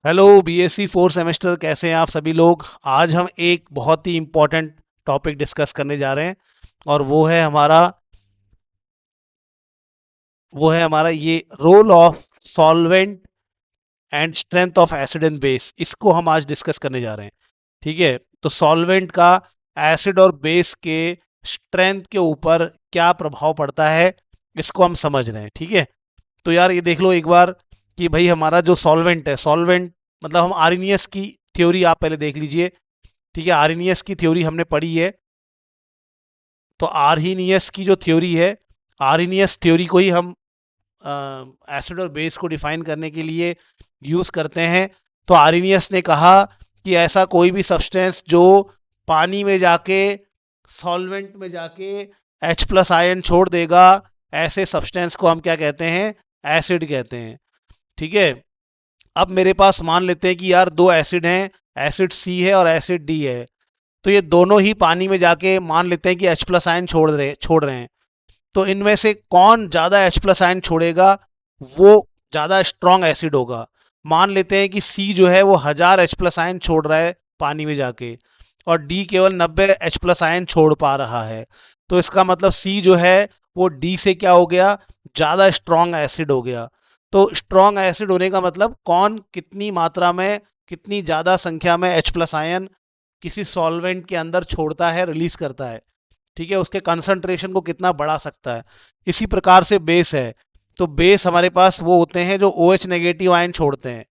Hello BSc four semester, कैसे हैं आप सभी लोग। आज हम एक बहुत ही इम्पोर्टेंट टॉपिक डिस्कस करने जा रहे हैं और वो है हमारा ये role of solvent and strength of acid and base. इसको हम आज डिस्कस करने जा रहे हैं। ठीक है, तो सॉल्वेंट का एसिड और बेस के स्ट्रेंथ के ऊपर क्या प्रभाव पड़ता है, इसको हम समझ रहे हैं। ठीक है, तो यार ये देख लो एक बार कि भाई हमारा जो सॉल्वेंट है, सॉल्वेंट मतलब हम आर्नियस की थ्योरी आप पहले देख लीजिए। ठीक है, आर्नियस की थ्योरी हमने पढ़ी है। तो आर्हीनियस की जो थ्योरी है, आर्हीनियस थ्योरी को ही हम एसिड और बेस को डिफाइन करने के लिए यूज करते हैं। तो आर्हीनियस ने कहा कि ऐसा कोई भी सब्सटेंस जो पानी में जाके, सॉल्वेंट में जाके H प्लस आयन छोड़ देगा, ऐसे सब्सटेंस को हम क्या कहते हैं, एसिड कहते हैं। ठीक है, अब मेरे पास मान लेते हैं कि यार दो एसिड हैं, एसिड सी है और एसिड डी है। तो ये दोनों ही पानी में जाके मान लेते हैं कि H प्लस आयन छोड़ रहे हैं। तो इनमें से कौन ज़्यादा H प्लस आयन छोड़ेगा, वो ज़्यादा स्ट्रॉन्ग एसिड होगा। मान लेते हैं कि सी जो है वो 1000 H प्लस आयन छोड़ रहा है पानी में जाके, और डी केवल 90 H प्लस आयन छोड़ पा रहा है। तो इसका मतलब सी जो है वो डी से क्या हो गया, ज़्यादा स्ट्रॉन्ग एसिड हो गया। तो स्ट्रॉन्ग एसिड होने का मतलब कौन कितनी मात्रा में, कितनी ज़्यादा संख्या में H प्लस आयन किसी सॉल्वेंट के अंदर छोड़ता है, रिलीज करता है। ठीक है, उसके कंसंट्रेशन को कितना बढ़ा सकता है। इसी प्रकार से बेस है। तो बेस हमारे पास वो होते हैं जो OH नेगेटिव आयन छोड़ते हैं।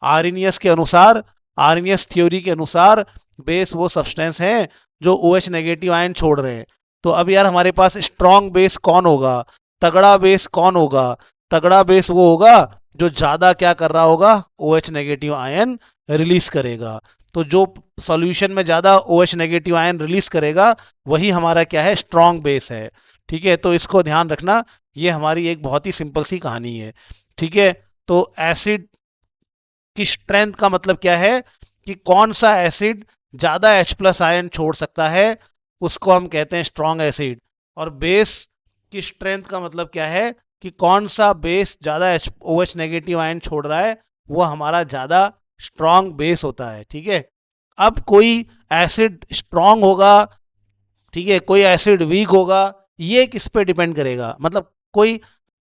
आर्नियस के अनुसार, आर्नियस थ्योरी के अनुसार बेस वो सब्सटेंस है जो OH नेगेटिव आयन छोड़ रहे हैं। तो अब यार हमारे पास स्ट्रॉन्ग बेस कौन होगा, तगड़ा बेस कौन होगा। तगड़ा बेस वो होगा जो ज्यादा क्या कर रहा होगा, OH नेगेटिव आयन रिलीज करेगा। तो जो सॉल्यूशन में ज्यादा OH नेगेटिव आयन रिलीज करेगा, वही हमारा क्या है, स्ट्रॉन्ग बेस है। ठीक है, तो इसको ध्यान रखना, ये हमारी एक बहुत ही सिंपल सी कहानी है। ठीक है, तो एसिड की स्ट्रेंथ का मतलब क्या है कि कौन सा एसिड ज्यादा H प्लस आयन छोड़ सकता है, उसको हम कहते हैं स्ट्रॉन्ग एसिड। और बेस की स्ट्रेंथ का मतलब क्या है कि कौन सा बेस ज्यादा OH नेगेटिव आयन छोड़ रहा है, वो हमारा ज्यादा स्ट्रॉन्ग बेस होता है। ठीक है, अब कोई एसिड स्ट्रॉन्ग होगा, ठीक है, कोई एसिड वीक होगा, ये किस पे डिपेंड करेगा। मतलब कोई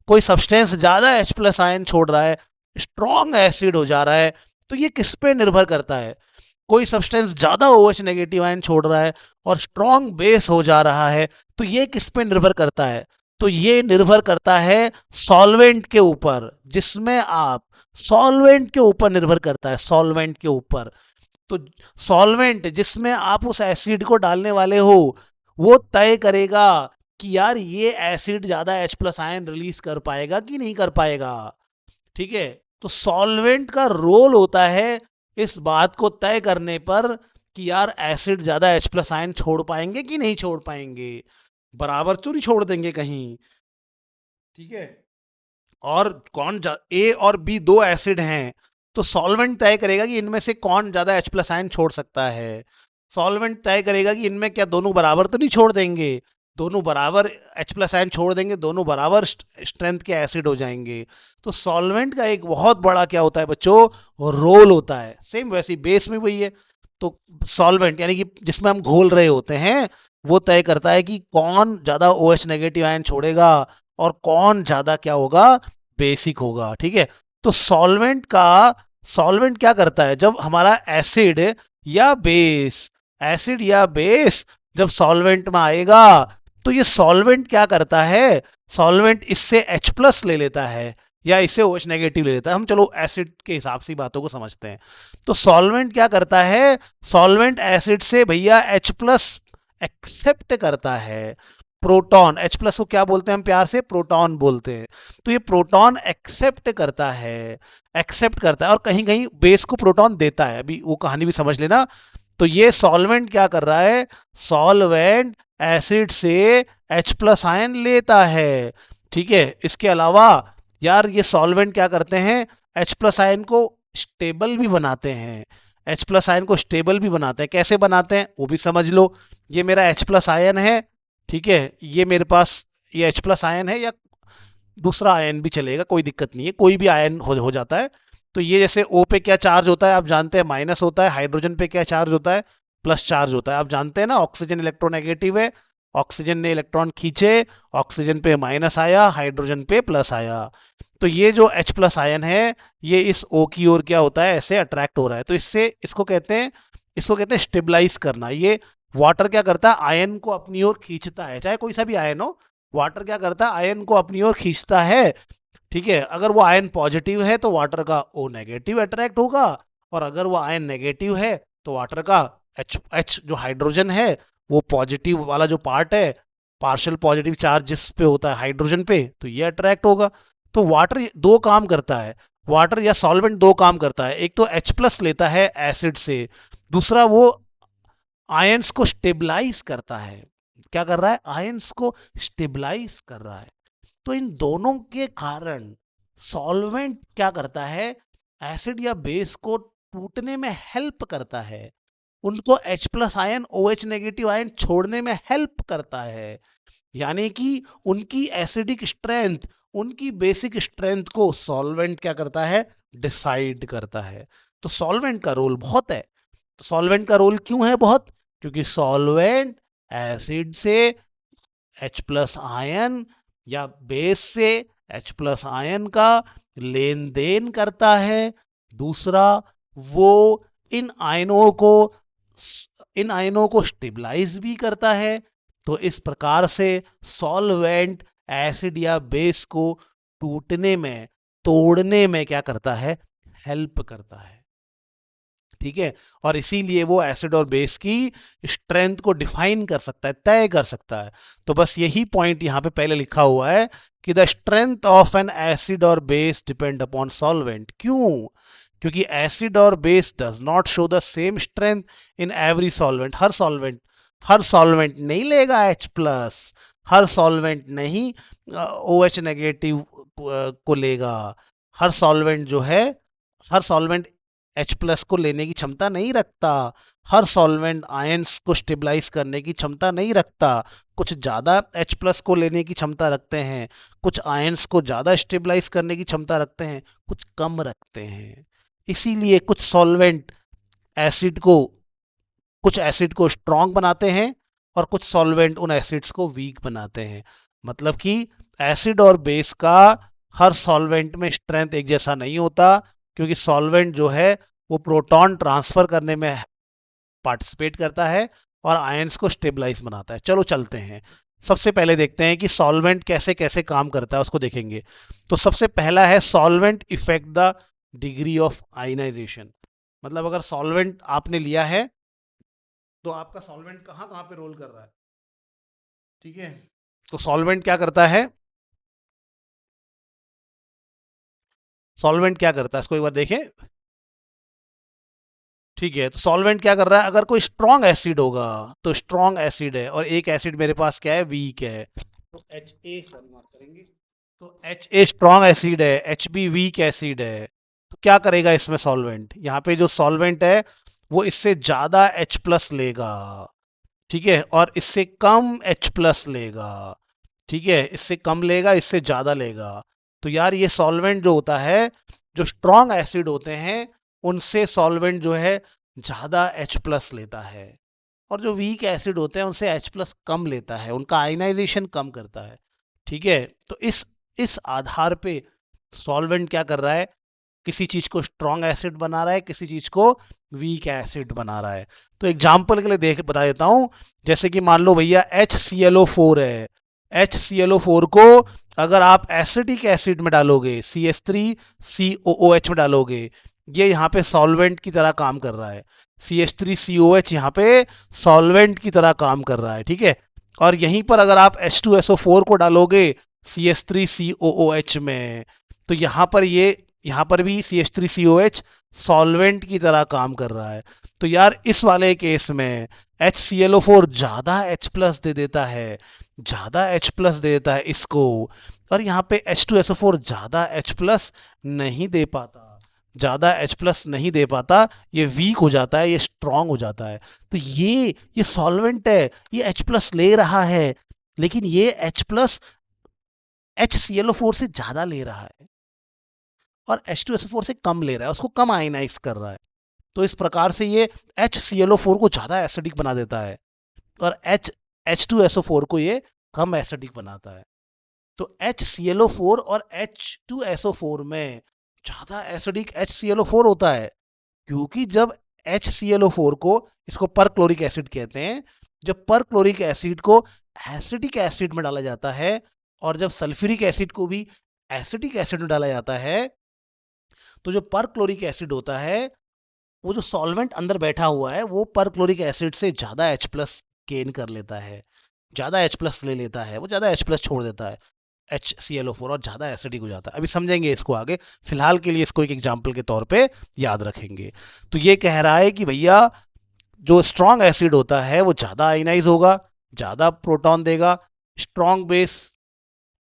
कोई सब्सटेंस ज्यादा H प्लस आयन छोड़ रहा है, स्ट्रॉन्ग एसिड हो जा रहा है, तो ये किस पे निर्भर करता है। कोई सब्सटेंस ज्यादा OH नेगेटिव आयन छोड़ रहा है और स्ट्रॉन्ग बेस हो जा रहा है, तो ये किस पे निर्भर करता है। तो ये निर्भर करता है सॉल्वेंट के ऊपर, जिसमें आप, सॉल्वेंट के ऊपर निर्भर करता है, सॉल्वेंट के ऊपर। तो सॉल्वेंट जिसमें आप उस एसिड को डालने वाले हो, वो तय करेगा कि यार ये एसिड ज्यादा H प्लस आयन रिलीज कर पाएगा कि नहीं कर पाएगा। ठीक है, तो सॉल्वेंट का रोल होता है इस बात को तय करने पर कि यार एसिड ज्यादा H प्लस आयन छोड़ पाएंगे कि नहीं छोड़ पाएंगे, बराबर तो नहीं छोड़ देंगे कहीं। ठीक है, और ए और बी दो एसिड हैं, तो सॉल्वेंट तय करेगा कि इनमें से कौन ज्यादा H प्लस आयन छोड़ सकता है। सॉल्वेंट तय करेगा कि इनमें क्या दोनों बराबर तो नहीं छोड़ देंगे, दोनों बराबर H प्लस आयन छोड़ देंगे, दोनों बराबर स्ट्रेंथ के एसिड हो जाएंगे। तो सॉल्वेंट का एक बहुत बड़ा क्या होता है बच्चों, रोल होता है। सेम वैसे बेस में वही है। तो सॉल्वेंट यानी कि जिसमें हम घोल रहे होते हैं, वो तय करता है कि कौन ज्यादा OH नेगेटिव आयन छोड़ेगा और कौन ज्यादा क्या होगा, बेसिक होगा। ठीक है, तो सॉल्वेंट क्या करता है, जब हमारा या बेस एसिड या बेस जब सॉल्वेंट में आएगा, तो ये सॉल्वेंट क्या करता है, सॉल्वेंट इससे H प्लस ले लेता है या इससे OH नेगेटिव ले लेता है। हम चलो एसिड के हिसाब से बातों को समझते हैं। तो सॉल्वेंट क्या करता है, सॉल्वेंट एसिड से भैया H प्लस एक्सेप्ट करता है। प्रोटॉन, H प्लस को क्या बोलते हैं हम प्यार से, प्रोटॉन बोलते हैं। तो ये प्रोटॉन एक्सेप्ट करता है और कहीं कहीं बेस को प्रोटॉन देता है। अभी वो कहानी भी समझ लेना। तो ये सॉल्वेंट क्या कर रहा है, सॉल्वेंट एसिड से H प्लस आयन लेता है। ठीक है, इसके अलावा यार ये सॉल्वेंट क्या करते हैं, H प्लस आयन को स्टेबल भी बनाते हैं। H प्लस आयन को स्टेबल भी बनाते हैं, कैसे बनाते हैं वो भी समझ लो। ये मेरा H प्लस आयन है, ठीक है, ये मेरे पास ये H प्लस आयन है, या दूसरा आयन भी चलेगा, कोई दिक्कत नहीं है, कोई भी आयन हो जाता है। तो ये जैसे O पे क्या चार्ज होता है आप जानते हैं, माइनस होता है। हाइड्रोजन पे क्या चार्ज होता है, प्लस चार्ज होता है। आप जानते हैं ना, ऑक्सीजन इलेक्ट्रोनेगेटिव है, ऑक्सीजन ने इलेक्ट्रॉन खींचे, ऑक्सीजन पे माइनस आया, हाइड्रोजन पे प्लस आया। तो ये जो H प्लस आयन है ये इस O की ओर क्या होता है, ऐसे अट्रैक्ट हो रहा है। तो इससे इसको कहते हैं स्टेबलाइज करना। ये वाटर क्या करता है, आयन को अपनी ओर खींचता है, चाहे कोई सा भी आयन हो। वाटर क्या करता है, आयन को अपनी ओर खींचता है। ठीक है, अगर वो आयन पॉजिटिव है तो वाटर का O नेगेटिव अट्रैक्ट होगा, और अगर वो आयन नेगेटिव है तो वाटर का H जो हाइड्रोजन है, वो पॉजिटिव वाला जो पार्ट है, पार्शियल पॉजिटिव चार्ज जिस पे होता है हाइड्रोजन पे, तो ये अट्रैक्ट होगा। तो वाटर दो काम करता है, वाटर या सॉल्वेंट दो काम करता है। एक तो H प्लस लेता है एसिड से, दूसरा वो आयंस को स्टेबलाइज करता है। क्या कर रहा है, आयंस को स्टेबलाइज कर रहा है। तो इन दोनों के कारण सॉल्वेंट क्या करता है, एसिड या बेस को टूटने में हेल्प करता है, उनको H plus ion OH negative ion छोड़ने में हेल्प करता है। यानी कि उनकी एसिडिक स्ट्रेंथ, उनकी बेसिक स्ट्रेंथ को सॉल्वेंट क्या करता है, डिसाइड करता है। तो सॉल्वेंट का रोल बहुत है। तो सॉल्वेंट का रोल क्यों है बहुत, क्योंकि सॉल्वेंट एसिड से H प्लस आयन या बेस से H प्लस आयन का लेन देन करता है। दूसरा, वो इन आयनों को स्टेबलाइज भी करता है। तो इस प्रकार से सॉल्वेंट एसिड या बेस को टूटने में, तोड़ने में क्या करता है, हेल्प करता है। ठीक है, और इसीलिए वो एसिड और बेस की स्ट्रेंथ को डिफाइन कर सकता है, तय कर सकता है। तो बस यही पॉइंट यहां पे पहले लिखा हुआ है कि the strength of N acid और बेस डिपेंड अपॉन सॉल्वेंट। क्यों, क्योंकि एसिड और base does not show the same strength in every solvent. Her solvent नहीं लेगा H प्लस, हर सॉल्वेंट नहीं OH नेगेटिव को लेगा। हर सॉल्वेंट जो है, हर सॉल्वेंट H प्लस को लेने की क्षमता नहीं रखता। हर सॉल्वेंट आयंस को स्टेबलाइज करने की क्षमता नहीं रखता। कुछ ज़्यादा H प्लस को लेने की क्षमता रखते हैं, कुछ आयंस को ज़्यादा स्टेबलाइज करने की क्षमता रखते हैं, कुछ कम रखते हैं। इसीलिए कुछ एसिड को स्ट्रॉन्ग बनाते हैं और कुछ सॉल्वेंट उन एसिड्स को वीक बनाते हैं। मतलब कि एसिड और बेस का हर सॉल्वेंट में स्ट्रेंथ एक जैसा नहीं होता, क्योंकि सॉल्वेंट जो है वो प्रोटॉन ट्रांसफर करने में पार्टिसिपेट करता है और आयंस को स्टेबलाइज बनाता है। चलो चलते हैं, सबसे पहले देखते हैं कि सॉल्वेंट कैसे कैसे काम करता है, उसको देखेंगे। तो सबसे पहला है solvent effect the degree of ionisation. मतलब अगर सॉल्वेंट आपने लिया है तो आपका सॉल्वेंट कहाँ कहाँ पे रोल कर रहा है। ठीक है, तो सॉल्वेंट क्या करता है, सॉल्वेंट क्या करता है इसको एक बार देखें। ठीक है, तो सॉल्वेंट क्या कर रहा है, अगर कोई स्ट्रॉन्ग एसिड होगा, तो स्ट्रॉन्ग एसिड है और एक एसिड मेरे पास क्या है, वीक है, तो HA मार्क करेंगे। तो HA स्ट्रॉन्ग एसिड है, HB वीक एसिड है। तो क्या करेगा इसमें सॉल्वेंट, यहाँ पे जो सॉल्वेंट है वो इससे ज्यादा H प्लस लेगा। ठीक है, और इससे कम H प्लस लेगा। ठीक है, इससे कम लेगा, इससे ज्यादा लेगा। तो यार ये सॉल्वेंट जो होता है, जो स्ट्रॉन्ग एसिड होते हैं उनसे सॉल्वेंट जो है ज्यादा H प्लस लेता है, और जो वीक एसिड होते हैं उनसे H प्लस कम लेता है, उनका आयनाइजेशन कम करता है। ठीक है, तो इस आधार पे सॉल्वेंट क्या कर रहा है, किसी चीज को स्ट्रॉन्ग एसिड बना रहा है, किसी चीज को वीक एसिड बना रहा है। तो एग्जाम्पल के लिए बता देता हूं, जैसे कि मान लो भैया HClO4 है। HClO4 को अगर आप एसिडिक एसिड में डालोगे, CH3COOH में डालोगे, ये यहाँ पे सॉल्वेंट की तरह काम कर रहा है। CH3COH यहाँ पे सॉल्वेंट की तरह काम कर रहा है। ठीक है, और यहीं पर अगर आप H2SO4 को डालोगे CH3COOH में, तो यहाँ पर भी CH3COH सॉल्वेंट की तरह काम कर रहा है। तो यार इस वाले केस में HClO4 ज्यादा H प्लस दे देता है, ज्यादा H प्लस दे देता है इसको, और यहाँ पे H2SO4 ज्यादा H प्लस नहीं दे पाता, ज्यादा H प्लस नहीं दे पाता, ये वीक हो जाता है, ये स्ट्रांग हो जाता है। तो ये सॉल्वेंट है, ये H प्लस ले रहा है, लेकिन ये H प्लस HClO4 से ज्यादा ले रहा है। और H2SO4 से कम ले रहा है, उसको कम आयनाइज कर रहा है। तो इस प्रकार से ये HClO4 को ज़्यादा एसिडिक बना देता है और H2SO4 को ये कम एसिडिक बनाता है। तो HClO4 और H2SO4 में ज़्यादा एसिडिक HClO4 होता है, क्योंकि जब HClO4 को, इसको पर क्लोरिक एसिड कहते हैं, जब पर क्लोरिक एसिड को एसिडिक एसिड में डाला जाता है और जब सल्फ्यूरिक एसिड को भी एसिडिक एसिड में डाला जाता है, तो जो पर क्लोरिक एसिड होता है, वो जो सॉल्वेंट अंदर बैठा हुआ है वो पर क्लोरिक एसिड से ज़्यादा H+ गेन कर लेता है, ज़्यादा H+ ले लेता है, वो ज़्यादा H+ छोड़ देता है HClO4 और ज़्यादा एसिडिक हो जाता है। अभी समझेंगे इसको आगे, फिलहाल के लिए इसको एक एग्जाम्पल के तौर पे याद रखेंगे। तो ये कह रहा है कि भैया जो स्ट्रॉन्ग एसिड होता है वो ज़्यादा आयनाइज होगा, ज़्यादा प्रोटॉन देगा, स्ट्रॉन्ग बेस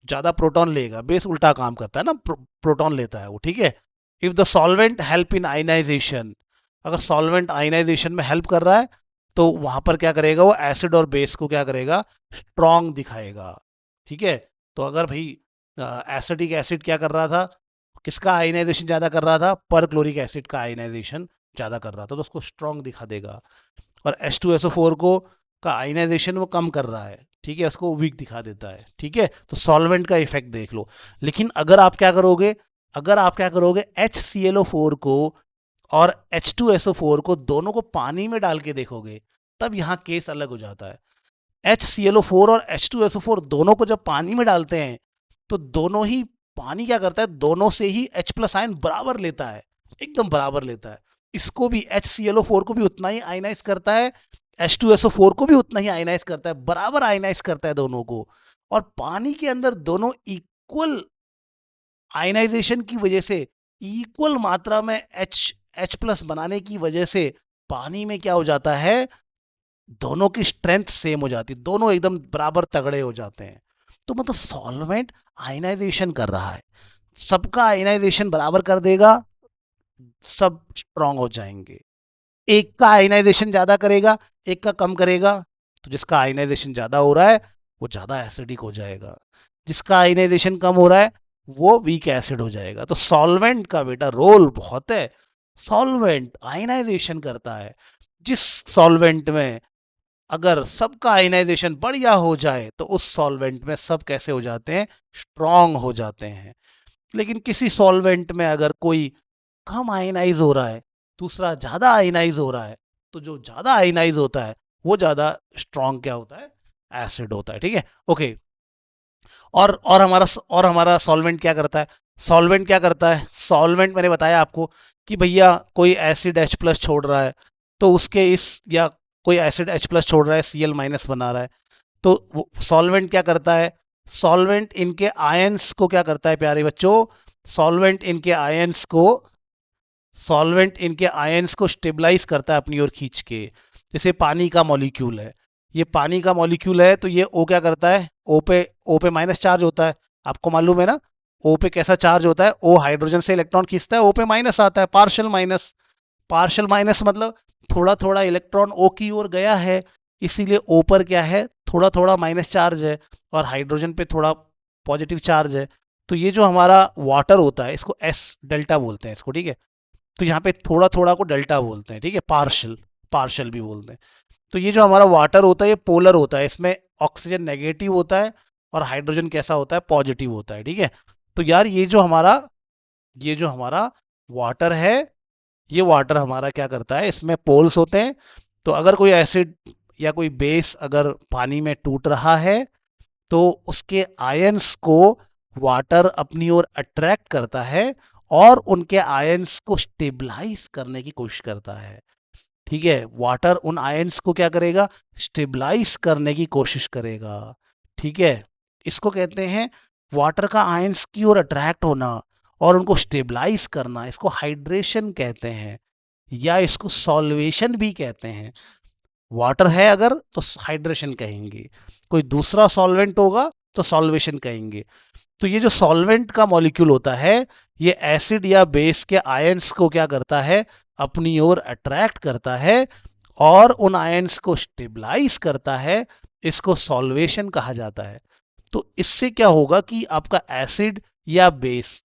ज़्यादा प्रोटॉन लेगा, बेस उल्टा काम करता है ना, प्रोटॉन लेता है वो, ठीक है। If the solvent help in ionisation, अगर सॉल्वेंट आयनाइजेशन में हेल्प कर रहा है तो वहां पर क्या करेगा, वो एसिड और बेस को क्या करेगा, स्ट्रॉन्ग दिखाएगा, ठीक है। तो अगर भाई एसिडिक एसिड क्या कर रहा था, किसका आयनाइजेशन ज़्यादा कर रहा था, पर क्लोरिक एसिड का आयनाइजेशन ज़्यादा कर रहा था, तो उसको स्ट्रॉन्ग दिखा देगा। और H2SO4 को का आयनाइजेशन वो कम कर रहा है, ठीक है, उसको वीक दिखा देता है, ठीक है। तो सॉल्वेंट का इफेक्ट देख लो। लेकिन अगर आप क्या करोगे, अगर आप क्या करोगे, HClO4 को और H2SO4 को दोनों को पानी में डाल के देखोगे, तब यहाँ केस अलग हो जाता है। HClO4 और H2SO4 दोनों को जब पानी में डालते हैं तो दोनों ही, पानी क्या करता है, दोनों से ही H+ आयन बराबर लेता है, एकदम बराबर लेता है। इसको भी, HClO4 को भी उतना ही आयनाइज करता है, H2SO4 को भी उतना ही आयनाइज करता है, बराबर आयनाइज करता है दोनों को। और पानी के अंदर दोनों इक्वल आयनाइजेशन की वजह से, इक्वल मात्रा में H+ बनाने की वजह से पानी में क्या हो जाता है, दोनों की स्ट्रेंथ सेम हो जाती है, दोनों एकदम बराबर तगड़े हो जाते हैं। तो मतलब सॉल्वेंट आयनाइजेशन कर रहा है, सबका आयनाइजेशन बराबर कर देगा, सब स्ट्रांग हो जाएंगे। एक का आयनाइजेशन ज्यादा करेगा, एक का कम करेगा, तो जिसका आयनाइजेशन ज्यादा हो रहा है वो ज्यादा एसिडिक हो जाएगा, जिसका आयनाइजेशन कम हो रहा है वो वीक एसिड हो जाएगा। तो सॉल्वेंट का बेटा रोल बहुत है, सॉल्वेंट आयनाइजेशन करता है। जिस सॉल्वेंट में अगर सबका आयनाइजेशन बढ़िया हो जाए तो उस सॉल्वेंट में सब कैसे हो जाते हैं, स्ट्रांग हो जाते हैं। लेकिन किसी सॉल्वेंट में अगर कोई कम आयनाइज हो रहा है, दूसरा ज्यादा आयनाइज हो रहा है, तो जो ज्यादा आयनाइज होता है वो ज्यादा स्ट्रांग क्या होता है, एसिड होता है, ठीक है, ओके। और हमारा सॉल्वेंट क्या करता है, सॉल्वेंट क्या करता है, सॉल्वेंट मैंने बताया आपको कि भैया कोई एसिड H+ छोड़ रहा है तो उसके इस, या कोई एसिड H+ छोड़ रहा है, Cl- बना रहा है, तो सॉल्वेंट क्या करता है, सॉल्वेंट इनके आयंस को क्या करता है प्यारे बच्चों, सॉल्वेंट इनके आयंस को, सॉल्वेंट इनके आयंस को स्टेबलाइज करता है अपनी ओर खींच के। जैसे पानी का मॉलिक्यूल है, ये पानी का मॉलिक्यूल है, तो ये O क्या करता है, O पे माइनस चार्ज होता है, आपको मालूम है ना, O पे कैसा चार्ज होता है, O हाइड्रोजन से इलेक्ट्रॉन खींचता है, O पे माइनस आता है, पार्शियल माइनस। पार्शियल माइनस मतलब थोड़ा थोड़ा इलेक्ट्रॉन O की ओर गया है, इसीलिए O पर क्या है, थोड़ा थोड़ा माइनस चार्ज है, और हाइड्रोजन पे थोड़ा पॉजिटिव चार्ज है। तो ये जो हमारा वाटर होता है इसको S डेल्टा बोलते हैं इसको, ठीक है। तो यहाँ पे थोड़ा थोड़ा को डेल्टा बोलते हैं, ठीक है, पार्शियल, पार्शियल भी बोलते हैं। तो ये जो हमारा वाटर होता है ये पोलर होता है, इसमें ऑक्सीजन नेगेटिव होता है और हाइड्रोजन कैसा होता है, पॉजिटिव होता है, ठीक है। तो यार ये जो हमारा वाटर है, ये वाटर हमारा क्या करता है, इसमें पोल्स होते हैं। तो अगर कोई एसिड या कोई बेस अगर पानी में टूट रहा है तो उसके आयंस को वाटर अपनी ओर अट्रैक्ट करता है और उनके आयंस को स्टेबलाइज करने की कोशिश करता है, ठीक है। वाटर उन आयंस को क्या करेगा, स्टेबलाइज करने की कोशिश करेगा, ठीक है। इसको कहते हैं वाटर का आयंस की ओर अट्रैक्ट होना और उनको स्टेबलाइज करना, इसको हाइड्रेशन कहते हैं या इसको सॉल्वेशन भी कहते हैं। वाटर है अगर तो हाइड्रेशन कहेंगे, कोई दूसरा सॉल्वेंट होगा तो सॉल्वेशन कहेंगे। तो ये जो सॉल्वेंट का मॉलिक्यूल होता है ये एसिड या बेस के आयंस को क्या करता है, अपनी ओर अट्रैक्ट करता है और उन आयंस को स्टेबलाइज करता है, इसको सॉल्वेशन कहा जाता है। तो इससे क्या होगा कि आपका एसिड या बेस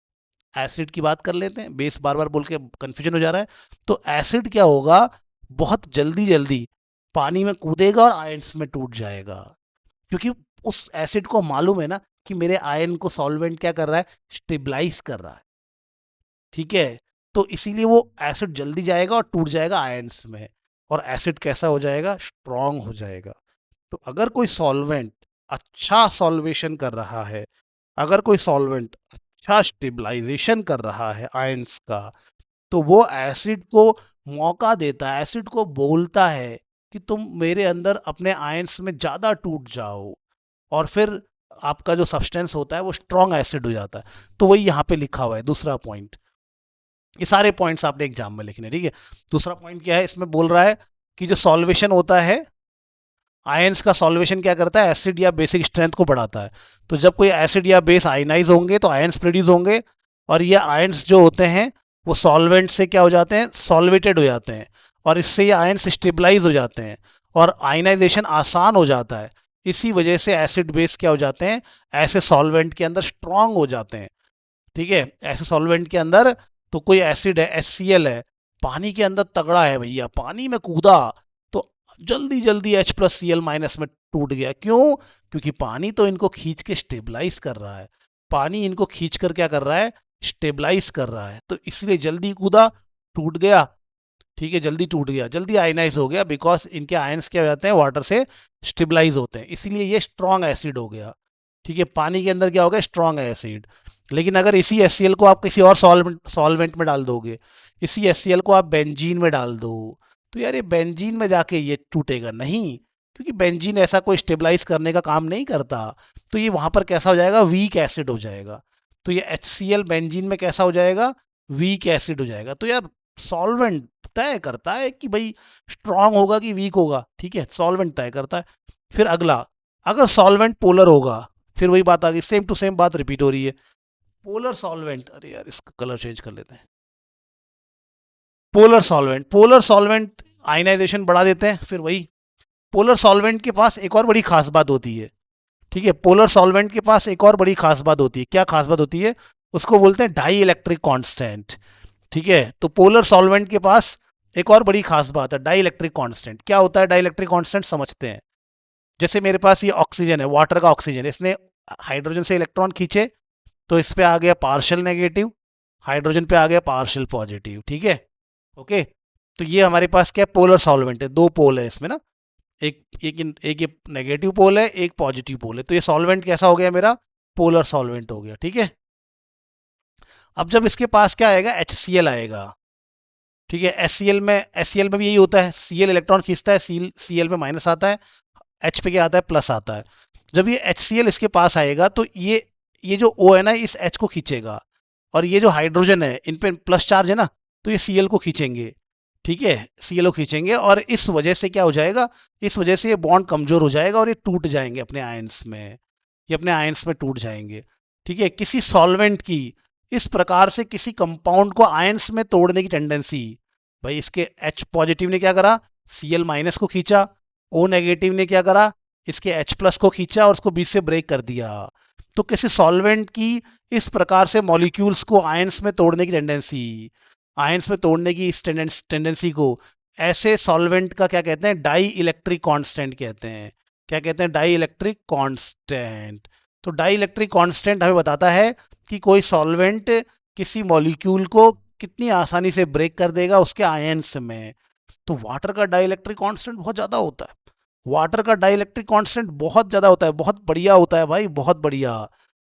एसिड की बात कर लेते हैं, बेस बार बार बोल के कंफ्यूजन हो जा रहा है। तो एसिड क्या होगा, बहुत जल्दी जल्दी पानी में कूदेगा और आयंस में टूट जाएगा, क्योंकि उस एसिड को मालूम है ना कि मेरे आयन को सॉल्वेंट क्या कर रहा है, स्टेबलाइज कर रहा है। ठीक है, तो इसीलिए वो एसिड जल्दी जाएगा और टूट जाएगा आयंस में, और एसिड कैसा हो जाएगा, स्ट्रांग हो जाएगा। तो अगर कोई सॉल्वेंट अच्छा सॉल्वेशन कर रहा है, अगर कोई सॉल्वेंट अच्छा स्टेबलाइजेशन कर रहा है आयंस का, तो वो एसिड को मौका देता है, एसिड को बोलता है कि तुम मेरे अंदर अपने आयंस में ज़्यादा टूट जाओ, और फिर आपका जो सब्सटेंस होता है वो स्ट्रॉन्ग एसिड हो जाता है। तो वही यहाँ पे लिखा हुआ है दूसरा पॉइंट। ये सारे पॉइंट्स आपने एग्जाम में लिखने, ठीक है। दूसरा पॉइंट क्या है, इसमें बोल रहा है कि जो सॉल्वेशन होता है, आयंस का सॉल्वेशन क्या करता है, एसिड या बेसिक स्ट्रेंथ को बढ़ाता है। तो जब कोई एसिड या बेस आयनाइज होंगे तो आयंस प्रोड्यूस होंगे, और ये आयंस जो होते हैं वो सॉल्वेंट से क्या हो जाते हैं, सॉल्वेटेड हो जाते हैं, और इससे ये आयंस स्टेबलाइज हो जाते हैं और आयनाइजेशन आसान हो जाता है। इसी वजह से एसिड बेस क्या हो जाते हैं, ऐसे सॉल्वेंट के अंदर स्ट्रांग हो जाते हैं। ठीक है, ऐसे सॉल्वेंट के अंदर, तो कोई एसिड है, HCl है, पानी के अंदर तगड़ा है भैया, पानी में कूदा तो जल्दी जल्दी H+Cl- में टूट गया। क्यों? क्योंकि पानी तो इनको खींच के स्टेबलाइज कर रहा है, पानी इनको खींच कर क्या कर रहा है, स्टेबलाइज कर रहा है, तो इसलिए जल्दी कूदा, टूट गया। ठीक है, जल्दी टूट गया, जल्दी आयनाइज हो गया, बिकॉज इनके आयंस क्या हो जाते हैं, वाटर से स्टेबलाइज होते हैं, इसीलिए ये स्ट्रॉन्ग एसिड हो गया। ठीक है, पानी के अंदर क्या हो गया, स्ट्रॉन्ग एसिड। लेकिन अगर इसी HCl को आप किसी और सॉल्वेंट में डाल दोगे, इसी HCl को आप बेंजीन में डाल दो, तो यार ये बेंजीन में जाके ये टूटेगा नहीं, क्योंकि बेंजीन ऐसा कोई स्टेबलाइज करने का काम नहीं करता। तो ये वहां पर कैसा हो जाएगा, वीक एसिड हो जाएगा। तो ये HCl बेंजीन में कैसा हो जाएगा, वीक एसिड हो जाएगा। तो यार सॉल्वेंट तय करता है कि भाई स्ट्रांग होगा कि वीक होगा। ठीक है, सॉल्वेंट तय करता है। फिर अगला, अगर सॉल्वेंट पोलर होगा, फिर वही बात आ गई, सेम टू सेम बात रिपीट हो रही है। पोलर सॉल्वेंट, अरे यार इसका कलर चेंज कर लेते हैं। पोलर सॉल्वेंट आयनाइजेशन बढ़ा देते हैं। फिर वही, पोलर सॉल्वेंट के पास एक और बड़ी खास बात होती है। ठीक है, पोलर सॉल्वेंट के पास एक और बड़ी खास बात होती है। क्या खास बात होती है? उसको बोलते हैं डाई इलेक्ट्रिक कांस्टेंट। ठीक है, तो पोलर सॉल्वेंट के पास एक और बड़ी खास बात है, डाई इलेक्ट्रिक कांस्टेंट। क्या होता है डाई इलेक्ट्रिक कांस्टेंट, समझते हैं। जैसे मेरे पास ये ऑक्सीजन है, वाटर का ऑक्सीजन, इसने हाइड्रोजन से इलेक्ट्रॉन खींचे, तो इस पे आ गया पार्शियल नेगेटिव, हाइड्रोजन पे आ गया पार्शियल पॉजिटिव। ठीक है, ओके। तो ये हमारे पास क्या पोलर सॉल्वेंट है, दो पोल है इसमें ना, एक एक ये नेगेटिव पोल है, एक पॉजिटिव पोल है। तो ये सॉल्वेंट कैसा हो गया मेरा, पोलर सॉल्वेंट हो गया। ठीक है, अब जब इसके पास क्या आएगा, HCl आएगा। ठीक है, HCl में भी यही होता है, Cl इलेक्ट्रॉन खींचता है, Cl पे माइनस आता है, H पे क्या आता है, प्लस आता है। जब ये HCl इसके पास आएगा तो ये जो O है ना, इस H को खींचेगा, और ये जो हाइड्रोजन है इन पे प्लस चार्ज है ना, तो ये Cl को खींचेंगे। ठीक है, Cl को खींचेंगे, और इस वजह से क्या हो जाएगा, इस वजह से ये बॉन्ड कमजोर हो जाएगा और ये टूट जाएंगे अपने आयंस में, ये अपने आयंस में टूट जाएंगे। ठीक है, किसी सॉल्वेंट की इस प्रकार से किसी कंपाउंड को आयंस में तोड़ने की टेंडेंसी, भाई इसके H पॉजिटिव ने क्या करा, Cl माइनस को खींचा, O नेगेटिव ने क्या करा, इसके H प्लस को खींचा और उसको बीच से ब्रेक कर दिया। तो किसी सॉल्वेंट की इस प्रकार से मॉलिक्यूल्स को आयंस में तोड़ने की टेंडेंसी, आयंस में तोड़ने की इस टेंडेंसी को ऐसे सॉल्वेंट का क्या कहते हैं, डाई इलेक्ट्रिक कांस्टेंट कहते हैं। क्या कहते हैं, डाई इलेक्ट्रिक कांस्टेंट। तो डाई इलेक्ट्रिक कांस्टेंट हमें बताता है कि कोई सॉल्वेंट किसी मॉलिक्यूल को कितनी आसानी से ब्रेक कर देगा उसके आयंस में। तो वाटर का डाई इलेक्ट्रिक कांस्टेंट बहुत ज़्यादा होता है, वाटर का डाई इलेक्ट्रिक कांस्टेंट बहुत ज़्यादा होता है, बहुत बढ़िया होता है भाई, बहुत बढ़िया।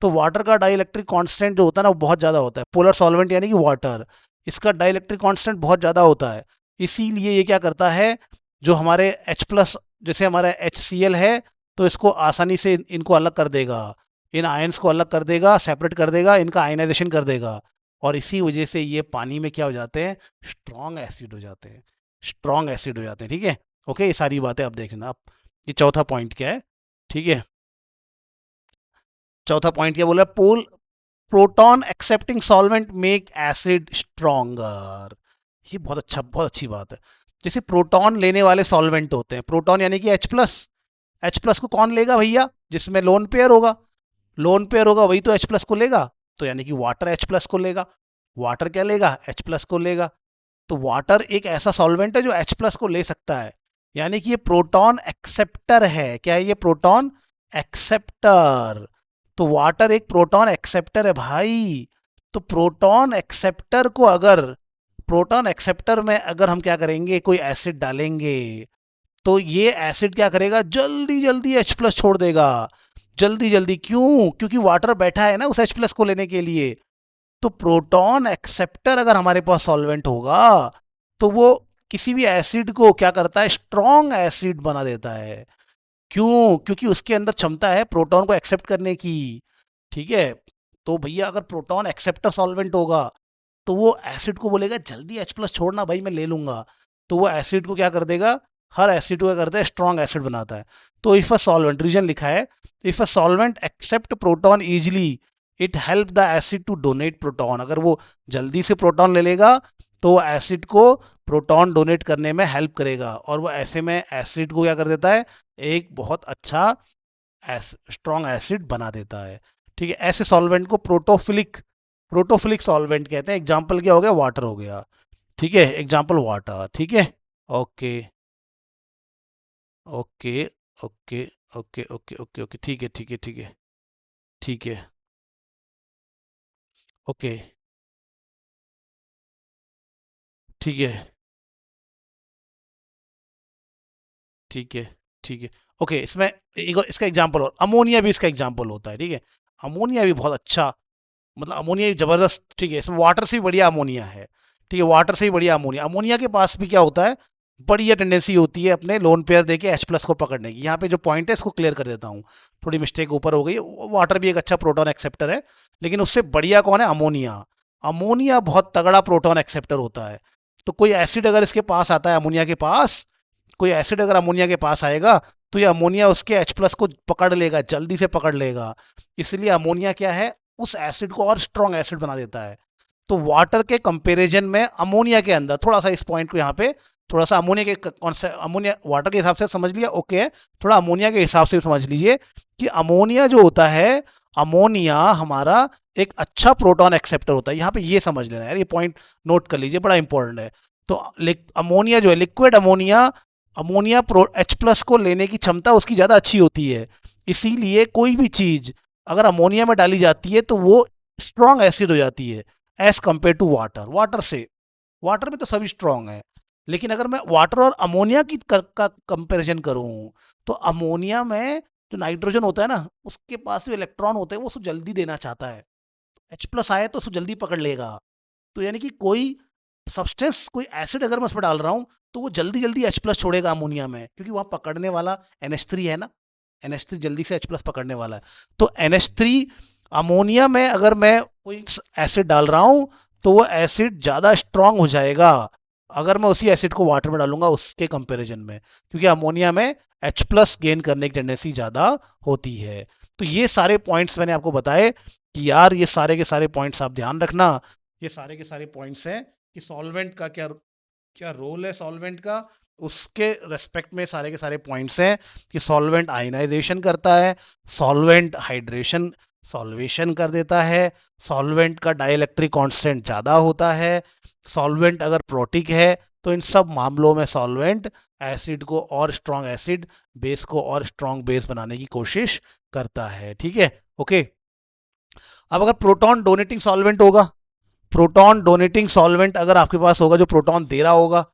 तो वाटर का डाई इलेक्ट्रिक कांस्टेंट जो होता है ना, वो बहुत ज़्यादा होता है। पोलर सॉल्वेंट यानी कि वाटर, इसका डाई इलेक्ट्रिक कांस्टेंट बहुत ज़्यादा होता है। इसीलिए ये क्या करता है, जो हमारे H प्लस, जैसे हमारा HCl है, तो इसको आसानी से इनको अलग कर देगा, इन आयंस को अलग कर देगा, सेपरेट कर देगा, इनका आयनाइजेशन कर देगा, और इसी वजह से ये पानी में क्या हो जाते हैं, स्ट्रॉन्ग एसिड हो जाते हैं, स्ट्रॉन्ग एसिड हो जाते हैं। ठीक है, ओके, ये सारी बातें आप देख लेना। आप ये चौथा पॉइंट क्या है, ठीक है, चौथा पॉइंट क्या बोला, proton accepting solvent make acid stronger. ये बहुत अच्छी बात है। जैसे प्रोटॉन लेने वाले सॉल्वेंट होते हैं, प्रोटॉन यानी कि H प्लस को कौन लेगा भैया, जिसमें लोन पेयर होगा, लोन पेयर होगा वही तो H प्लस को लेगा। तो यानी कि वाटर H प्लस को लेगा, वाटर क्या लेगा, H प्लस को लेगा। तो वाटर एक ऐसा सॉल्वेंट है जो H प्लस को ले सकता है, यानी कि ये प्रोटॉन एक्सेप्टर है। क्या है ये, प्रोटॉन एक्सेप्टर। तो वाटर एक प्रोटॉन एक्सेप्टर है भाई। तो प्रोटॉन एक्सेप्टर को अगर, प्रोटॉन एक्सेप्टर में अगर हम क्या करेंगे, कोई एसिड डालेंगे, तो ये एसिड क्या करेगा, जल्दी जल्दी H प्लस छोड़ देगा, जल्दी जल्दी। क्यों, क्योंकि वाटर बैठा है ना उस H प्लस को लेने के लिए। तो प्रोटॉन एक्सेप्टर अगर हमारे पास सॉल्वेंट होगा तो वो किसी भी एसिड को क्या करता है, स्ट्रॉन्ग एसिड बना देता है। क्यों, क्योंकि उसके अंदर क्षमता है प्रोटॉन को एक्सेप्ट करने की। ठीक है, तो भैया अगर प्रोटॉन एक्सेप्टर सॉल्वेंट होगा तो वो एसिड को बोलेगा जल्दी H प्लस छोड़ना भाई, मैं ले लूंगा। तो वो एसिड को क्या कर देगा, हर एसिड को क्या करता है, स्ट्रॉन्ग एसिड बनाता है। तो इफ अ सॉल्वेंट, रीजन लिखा है, if a solvent accept proton easily it help the acid to donate proton. अगर वो जल्दी से प्रोटॉन ले लेगा तो वो एसिड को प्रोटॉन डोनेट करने में हेल्प करेगा, और वो ऐसे में एसिड को क्या कर देता है, एक बहुत अच्छा स्ट्रॉन्ग एसिड बना देता है। ठीक है, ऐसे सॉल्वेंट को प्रोटोफिलिक, प्रोटोफिलिक सॉल्वेंट कहते हैं। एग्जाम्पल क्या हो गया, वाटर हो गया। ठीक है, एग्जाम्पल वाटर। ठीक है, okay okay okay okay okay okay okay, ठीक है ठीक है ठीक है ठीक है, ओके ठीक है ठीक है ठीक है, ओके। इसमें इसका एग्जाम्पल, और अमोनिया भी इसका एग्जाम्पल होता है। ठीक है, अमोनिया भी बहुत अच्छा, मतलब अमोनिया भी जबरदस्त। ठीक है, इसमें वाटर से भी बढ़िया अमोनिया है। ठीक है, वाटर से भी बढ़िया अमोनिया। अमोनिया के पास भी क्या होता है, बढ़िया टेंडेंसी होती है अपने लोन पेयर देके H प्लस को पकड़ने की। यहाँ पे जो पॉइंट है इसको क्लियर कर देता हूँ, थोड़ी मिस्टेक ऊपर हो गई। वाटर भी एक अच्छा प्रोटॉन एक्सेप्टर है, लेकिन उससे बढ़िया कौन है, अमोनिया। अमोनिया बहुत तगड़ा प्रोटॉन एक्सेप्टर होता है। तो कोई एसिड अगर इसके पास आता है, अमोनिया के पास कोई एसिड अगर अमोनिया के पास आएगा, तो ये अमोनिया उसके H प्लस को पकड़ लेगा, जल्दी से पकड़ लेगा। इसलिए अमोनिया क्या है, उस एसिड को और स्ट्रॉन्ग एसिड बना देता है। तो वाटर के कंपैरिजन में अमोनिया के अंदर, थोड़ा सा इस पॉइंट को यहाँ पे थोड़ा सा अमोनिया के कॉन्सेप्ट, अमोनिया वाटर के हिसाब से समझ लिया, ओके। थोड़ा अमोनिया के हिसाब से समझ लीजिए कि अमोनिया जो होता है, अमोनिया हमारा एक अच्छा प्रोटॉन एक्सेप्टर होता है। यहाँ पे ये समझ लेना यार, ये पॉइंट नोट कर लीजिए, बड़ा इंपॉर्टेंट है। तो अमोनिया जो है, liquid ammonia, ammonia pro H plus को लेने की क्षमता उसकी ज़्यादा अच्छी होती है। इसीलिए कोई भी चीज़ अगर अमोनिया में डाली जाती है तो वो स्ट्रॉन्ग एसिड हो जाती है as compare to water. Water से, वाटर में तो सभी स्ट्रॉन्ग है, लेकिन अगर मैं वाटर और अमोनिया की का कंपैरिजन करूं, तो अमोनिया में जो नाइट्रोजन होता है ना, उसके पास जो इलेक्ट्रॉन होते हैं वो उसको जल्दी देना चाहता है। H प्लस आए तो उसको जल्दी पकड़ लेगा। तो यानी कि कोई सब्सटेंस, कोई एसिड अगर मैं उसमें डाल रहा हूँ, तो वो जल्दी जल्दी H प्लस छोड़ेगा अमोनिया में, क्योंकि वहाँ पकड़ने वाला NH3 है ना, NH3 जल्दी से H प्लस पकड़ने वाला है। तो NH3 अमोनिया में अगर मैं कोई एसिड डाल रहा हूँ तो वो एसिड ज़्यादा स्ट्रांग हो जाएगा अगर मैं उसी एसिड को वाटर में डालूंगा उसके कंपैरिजन में, क्योंकि अमोनिया में H प्लस गेन करने की टेंडेंसी ज़्यादा होती है। तो ये सारे पॉइंट्स मैंने आपको बताए कि यार ये सारे के सारे पॉइंट्स आप ध्यान रखना। ये सारे के सारे पॉइंट्स हैं कि सॉल्वेंट का क्या क्या रोल है, सॉल्वेंट का उसके रेस्पेक्ट में सारे के सारे पॉइंट्स हैं कि सॉल्वेंट आयनाइजेशन करता है, सॉल्वेंट हाइड्रेशन सॉल्वेशन कर देता है, सॉल्वेंट का डाइलेक्ट्रिक कांस्टेंट ज़्यादा होता है, सॉल्वेंट अगर प्रोटिक है तो इन सब मामलों में सॉल्वेंट एसिड को और स्ट्रॉन्ग एसिड, बेस को और स्ट्रॉन्ग बेस बनाने की कोशिश करता है। ठीक है, ओके। अब अगर प्रोटॉन डोनेटिंग सॉल्वेंट होगा, प्रोटॉन डोनेटिंग सॉल्वेंट अगर आपके पास होगा जो प्रोटॉन दे रहा होगा,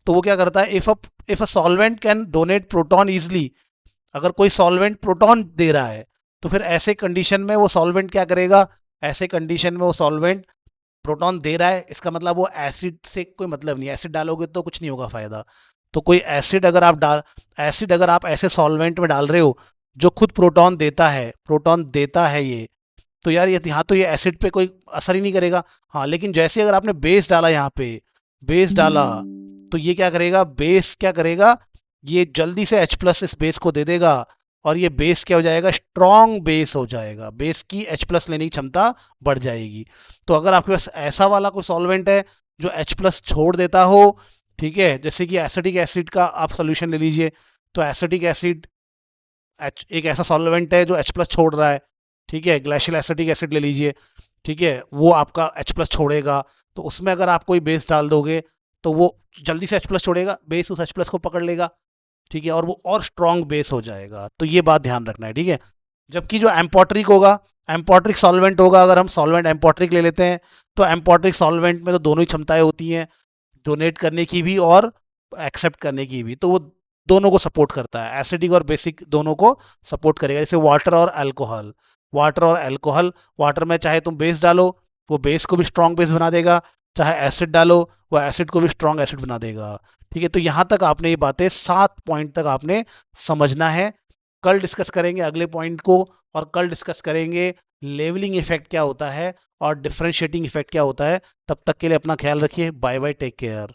तो वो क्या करता है, if a solvent can donate proton easily, अगर कोई सॉल्वेंट प्रोटॉन दे रहा है तो फिर ऐसे कंडीशन में वो सॉल्वेंट क्या करेगा, ऐसे कंडीशन में वो सॉल्वेंट प्रोटॉन दे रहा है, इसका मतलब वो एसिड से कोई मतलब नहीं, एसिड डालोगे तो कुछ नहीं होगा फायदा। तो कोई एसिड अगर आप ऐसे सॉल्वेंट में डाल रहे हो जो खुद प्रोटॉन देता है, प्रोटॉन देता है ये, तो यार ये यहाँ तो ये एसिड पे कोई असर ही नहीं करेगा। हाँ, लेकिन जैसे अगर आपने बेस डाला, यहाँ पे बेस डाला, तो ये क्या करेगा, बेस क्या करेगा, ये जल्दी से H प्लस इस बेस को दे देगा, और ये बेस क्या हो जाएगा, स्ट्रॉन्ग बेस हो जाएगा, बेस की H प्लस लेने की क्षमता बढ़ जाएगी। तो अगर आपके पास ऐसा वाला कोई सॉल्वेंट है जो H प्लस छोड़ देता हो, ठीक है, जैसे कि एसिटिक एसिड का आप सोल्यूशन ले लीजिए, तो एसिटिक एसिड एक ऐसा सॉल्वेंट है जो H प्लस छोड़ रहा है, ठीक है, ग्लेशियल एसिटिक एसिड ले लीजिए, ठीक है, वो आपका H प्लस छोड़ेगा, तो उसमें अगर आप कोई बेस डाल दोगे तो वो जल्दी से H प्लस छोड़ेगा, बेस उस H प्लस को पकड़ लेगा, ठीक है, और वो और स्ट्रॉन्ग बेस हो जाएगा। तो ये बात ध्यान रखना है, ठीक है। जबकि जो एम्पोट्रिक होगा, एम्पोट्रिक सॉल्वेंट होगा, अगर हम सॉल्वेंट एम्पोट्रिक ले लेते हैं तो एम्पोट्रिक सॉल्वेंट में तो दोनों ही क्षमताएं होती हैं, डोनेट करने की भी और एक्सेप्ट करने की भी, तो वो दोनों को सपोर्ट करता है, एसिडिक और बेसिक दोनों को सपोर्ट करेगा। जैसे वाटर और अल्कोहल, वाटर और अल्कोहल, वाटर में चाहे तुम बेस डालो वो बेस को भी स्ट्रॉन्ग बेस बना देगा, चाहे एसिड डालो वो एसिड को भी स्ट्रॉन्ग एसिड बना देगा, ठीक है। तो यहाँ तक आपने ये बातें 7 पॉइंट तक आपने समझना है। कल डिस्कस करेंगे अगले पॉइंट को, और कल डिस्कस करेंगे लेवलिंग इफेक्ट क्या होता है और डिफरेंशिएटिंग इफेक्ट क्या होता है। तब तक के लिए अपना ख्याल रखिए, बाय बाय, टेक केयर।